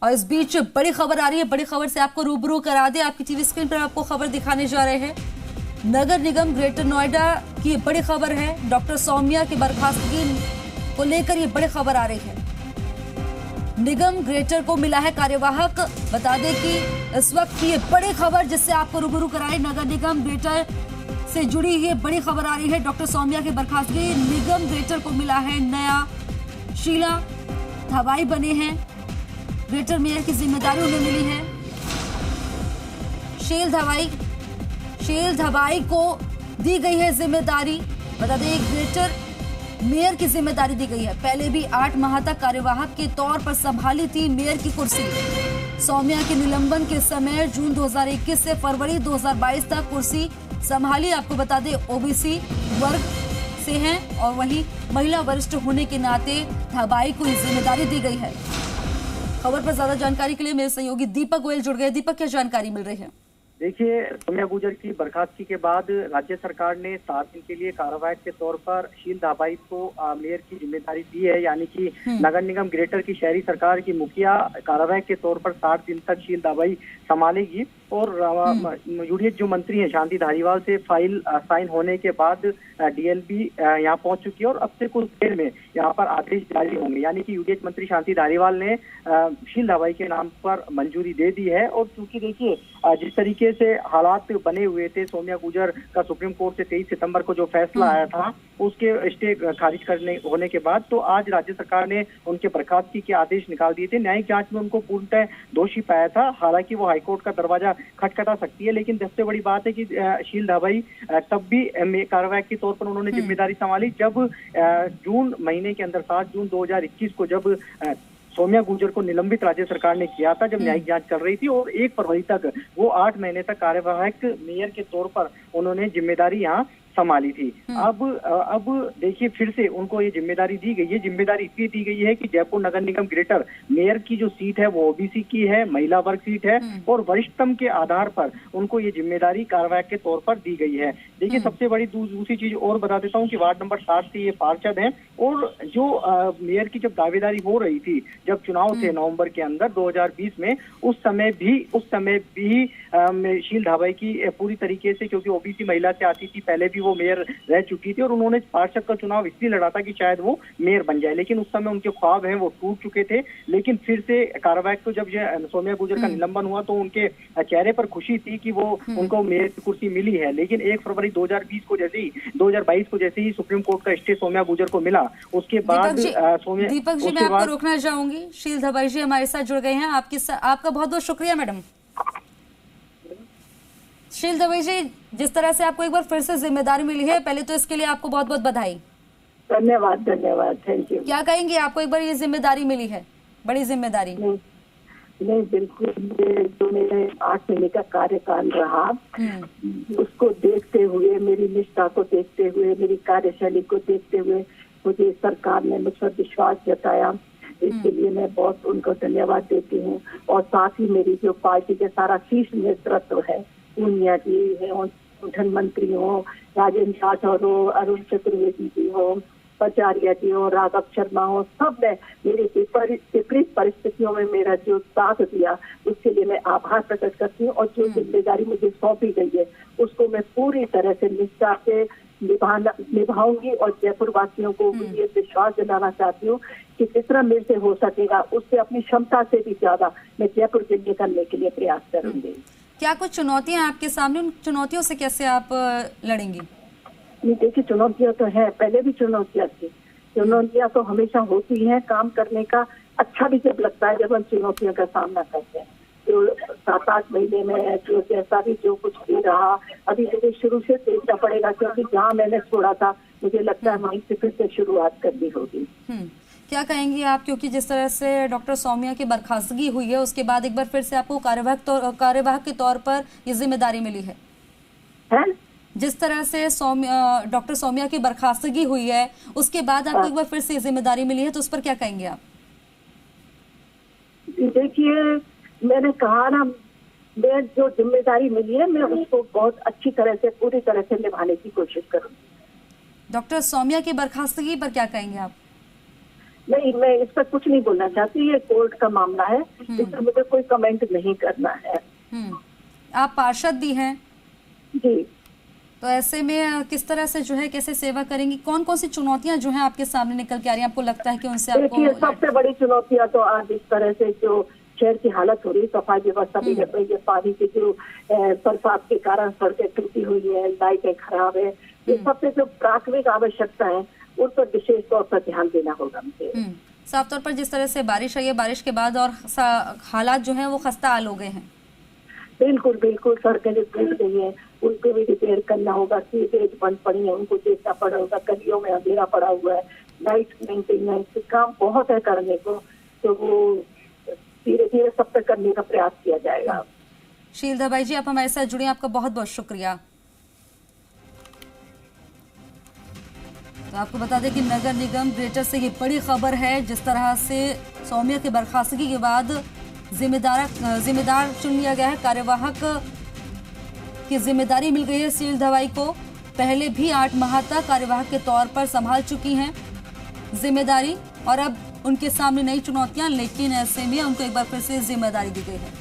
और इस बीच बड़ी खबर आ रही है, बड़ी खबर से आपको रूबरू करा दे। आपकी टीवी स्क्रीन पर आपको खबर दिखाने जा रहे हैं। नगर निगम ग्रेटर नोएडा की बड़ी खबर है। डॉक्टर सौम्या की बर्खास्तगी को लेकर ये बड़ी खबर आ रही है। निगम ग्रेटर को मिला है कार्यवाहक। बता दें कि इस वक्त की ये बड़ी खबर जिससे आपको रूबरू कराए, नगर निगम ग्रेटर से जुड़ी ये बड़ी खबर आ रही है। डॉक्टर सौम्या की बर्खास्तगी, निगम ग्रेटर को मिला है नया। शीला धवाई बने हैं, ग्रेटर मेयर की जिम्मेदारी उन्हें मिली है। शील धवाई को दी गई है जिम्मेदारी। बता दें ग्रेटर मेयर की जिम्मेदारी दी गई है। पहले भी 8 माह तक कार्यवाहक के तौर पर संभाली थी मेयर की कुर्सी। सौम्या के निलंबन के समय जून 2021 से फरवरी 2022 तक कुर्सी संभाली। आपको बता दें ओबीसी वर्ग से हैं और वहीं महिला वरिष्ठ होने के नाते धवाई को जिम्मेदारी दी गई है। खबर पर ज्यादा जानकारी के लिए मेरे सहयोगी दीपक गोयल जुड़ गए। दीपक, क्या जानकारी मिल रही है? देखिए, सौम्या गुर्जर की बर्खास्तगी के बाद राज्य सरकार ने 7 दिन के लिए कार्यवाहक के तौर पर शील धाबाई को मेयर की जिम्मेदारी दी है। यानी कि नगर निगम ग्रेटर की शहरी सरकार की मुखिया कार्यवाहक के तौर पर 60 दिन तक शील धाबाई संभालेगी। और यूडीएच जो मंत्री हैं शांति धारीवाल से फाइल साइन होने के बाद डीएलपी यहाँ पहुंच चुकी है और अब से कुछ देर में यहाँ पर आदेश जारी होंगे। यानी कि यूडीएच मंत्री शांति धारीवाल ने शील धाबाई के नाम पर मंजूरी दे दी है। और क्योंकि देखिए, जिस तरीके से हालात बने हुए थे, सौम्या गुर्जर का सुप्रीम कोर्ट से 23 सितंबर को जो फैसला आया था उसके स्टे खारिज करने होने के बाद तो आज राज्य सरकार ने उनके बर्खास्तगी के आदेश निकाल दिए थे। न्यायिक जांच में उनको पूर्णतः दोषी पाया था। हालांकि वो हाईकोर्ट का दरवाजा खटखटा सकती है, लेकिन सबसे बड़ी बात है कि शील धाबाई तब भी कार्यवाहक के तौर पर उन्होंने जिम्मेदारी संभाली जब जून महीने के अंदर 7 जून 2021 को जब सौम्या गुर्जर को निलंबित राज्य सरकार ने किया था, जब न्यायिक जांच चल रही थी। और 1 फरवरी तक वो 8 महीने तक कार्यवाहक मेयर के तौर पर उन्होंने जिम्मेदारी यहाँ संभाली थी। अब देखिए, फिर से उनको ये जिम्मेदारी दी गई है। जिम्मेदारी इसलिए दी गई है कि जयपुर नगर निगम ग्रेटर मेयर की जो सीट है वो ओबीसी की है, महिला वर्ग सीट है और वरिष्ठतम के आधार पर उनको ये जिम्मेदारी कार्यवाहक के तौर पर दी गई है। देखिए, सबसे बड़ी दूसरी चीज और बता देता हूँ कि वार्ड नंबर 7 से ये पार्षद हैं और जो मेयर की जब दावेदारी हो रही थी, जब चुनाव थे नवंबर के अंदर 2020 में, उस समय भी शील धाबाई की पूरी तरीके से, क्योंकि ओबीसी महिला से आती थी, पहले भी वो मेयर रह चुकी थी और उन्होंने पार्षद का चुनाव इसलिए लड़ा था कि शायद वो मेयर बन जाए। लेकिन उस समय उनके ख्वाब हैं वो टूट चुके थे। लेकिन फिर से कार्यवाहक को जब सौम्या गुर्जर का निलंबन हुआ तो उनके चेहरे पर खुशी थी कि वो उनको मेयर की कुर्सी मिली है। लेकिन 1 फरवरी 2022 को जैसे ही सुप्रीम कोर्ट का स्टे सौम्या गुर्जर को मिला, उसके बाद दीपक जी, मैं आपको रोकना चाहूंगी। शील धाबाई जी हमारे साथ जुड़ गए हैं। आपका बहुत बहुत शुक्रिया मैडम। शील धाबाई जी, जिस तरह से आपको एक बार फिर से जिम्मेदारी मिली है, पहले तो इसके लिए आपको बहुत बहुत बधाई। धन्यवाद, थैंक यू। क्या कहेंगे, आपको एक बार ये जिम्मेदारी मिली है, बड़ी जिम्मेदारी? नहीं, बिल्कुल। जो मेरे 8 महीने का कार्यकाल रहा, उसको देखते हुए, मेरी निष्ठा को देखते हुए, मेरी कार्यशैली को देखते हुए मुझे सरकार ने मुझ पर विश्वास जताया। इसके लिए मैं बहुत उनको धन्यवाद देती हूँ। और साथ ही मेरी जो पार्टी के सारा शीर्ष नेतृत्व है, पूनिया जी हो, संगठन मंत्री हो, राजेंद्र राठौर हो, अरुण चतुर्वेदी जी हो, पचारिया जी हो, राघव शर्मा हो, सब ने मेरी विपरीत परिस्थितियों में मेरा जो साथ दिया, उसके लिए मैं आभार प्रकट करती हूँ। और जो जिम्मेदारी मुझे सौंपी गई है उसको मैं पूरी तरह से निष्ठा से निभाऊंगी। और जयपुर वासियों को ये विश्वास दिलाना चाहती हूँ कि जितना मेरे से हो सकेगा उससे अपनी क्षमता से भी ज्यादा मैं जयपुर के लिए करने के लिए प्रयास करूंगी। क्या कुछ चुनौतियां आपके सामने, उन चुनौतियों से कैसे आप लड़ेंगी? नहीं, देखिए, चुनौतियां तो है, पहले भी चुनौतियां थी। चुनौतियां तो हमेशा होती हैं। काम करने का अच्छा भी जब लगता है जब हम चुनौतियों का सामना करते हैं। जो 7-8 महीने में जो जैसा भी जो कुछ भी रहा, अभी मुझे शुरू से देखना पड़ेगा, क्योंकि जहाँ मैंने छोड़ा था मुझे लगता है वहीं से फिर से शुरुआत करनी होगी। क्या कहेंगी आप, क्योंकि जिस तरह से डॉक्टर सौम्या की बर्खास्तगी हुई है उसके बाद एक बार फिर से आपको कार्यवाहक के तौर पर ये जिम्मेदारी मिली है? जिस तरह से डॉक्टर सौम्या की बर्खास्तगी हुई है उसके बाद आपको एक बार फिर से जिम्मेदारी मिली है, तो उस पर क्या कहेंगे आप? देखिए, मैंने कहा ना, मैं जो जिम्मेदारी मिली है मैं उसको बहुत अच्छी तरह से, पूरी तरह से निभाने की कोशिश करूंगी। डॉक्टर सौम्या की बर्खास्तगी पर क्या कहेंगे आप? नहीं, मैं इस पर कुछ नहीं बोलना चाहती, ये कोर्ट का मामला है, इस पर मुझे कोई कमेंट नहीं करना है। आप पार्षद भी हैं जी। तो ऐसे में किस तरह से जो है कैसे सेवा करेंगी, कौन कौन सी चुनौतियां जो हैं आपके सामने निकल के आ रही हैं, आपको लगता है कि उनसे आपको? देखिए, सबसे बड़ी चुनौतियां तो आज इस तरह से जो शहर की हालत हो रही है, सफाई व्यवस्था बिगड़ रही है, पानी की जो बरसात के कारण सड़कें टूटी हुई है, लाइटें खराब है, ये सबसे जो प्राथमिक आवश्यकता है उन पर विशेष तौर पर ध्यान देना होगा मुझे। साफ तौर पर जिस तरह से बारिश आई है, बारिश के बाद और हालात जो हैं वो खस्ता हाल हो गए हैं। बिल्कुल बिल्कुल, सड़कें जो टूट गई है उनको भी रिपेयर करना होगा, सीवरेज बंद पड़ी है उनको देखना पड़ेगा, गलियों में अंधेरा पड़ा हुआ है, लाइट मेंटेनेंस काम बहुत है करने को, तो वो धीरे धीरे सब पे करने का प्रयास किया जाएगा। शीलदा बाई जी, आप हमारे साथ जुड़े, आपका बहुत बहुत शुक्रिया। तो आपको बता दें कि नगर निगम ग्रेटर से ये बड़ी खबर है, जिस तरह से सौम्या की बर्खास्तगी के बाद जिम्मेदार चुन लिया गया है, कार्यवाहक की जिम्मेदारी मिल गई है शील दवाई को। पहले भी 8 माह तक कार्यवाहक के तौर पर संभाल चुकी हैं जिम्मेदारी, और अब उनके सामने नई चुनौतियां, लेकिन ऐसे में उनको एक बार फिर से जिम्मेदारी दी गई है।